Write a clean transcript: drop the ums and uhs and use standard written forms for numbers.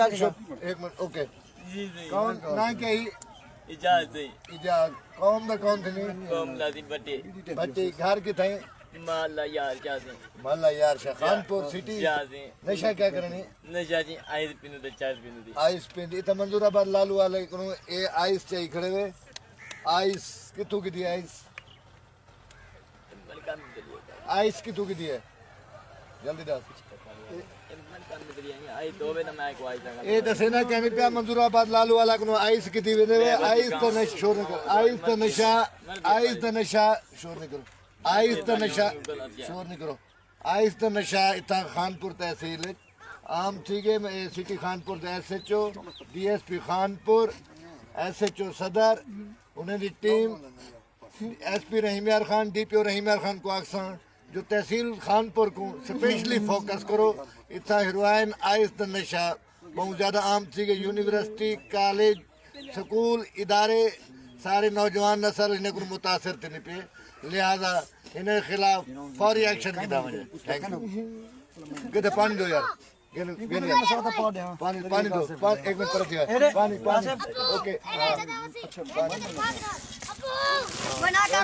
एक minute okay जी जी कौन ना क्या ही इजाजत है इजाज कौम दा कौन थे कौम लादी बटे बच्चे घर के थे माला यार जाते मोहल्ला यार शाह खानपुर सिटी जाते नशा क्या करनी नशा जी आइस पिनु तो चार पिनु दी आइस पिंदी इतना मंजूराबाद लालू वाले को ये आइस चाहिए खड़े हुए आइस कितों की दी आइस मन काम में दिया आइस कितों की दी है जल्दी दस मन काम में दिया आई दो बे ना मैं को आई था ये दसे ना कहने पे मंजूराबाद लालू वाला को आइस की दी वे आइस तो नशा शोर नहीं करो आइस तो नशा शोर नहीं करो आइस तो नशा शोर नहीं करो आइस तो नशा इतना खानपुर तहसील आम ठीक है मैं city Khanpur SHO DSP Khanpur SHO सदर उन्हें दी टीम SP रहीम यार खान DPO रहीम यार खान को आखसा जो तहसील खानपुर को स्पेशली फोकस करो इतना हीरोइन आइस द नशा बहुत ज़्यादा आम थी कि यूनिवर्सिटी कॉलेज स्कूल इदारे सारे नौजवान नस्ल इन्हें को मुतासर थे पे लिहाजा इन्हें खिलाफ फौरी एक्शन की दावा है थैंक यू किधर पानी दो यार पानी पानी दो एक मिनट तरफ पानी पानी ओके बना कर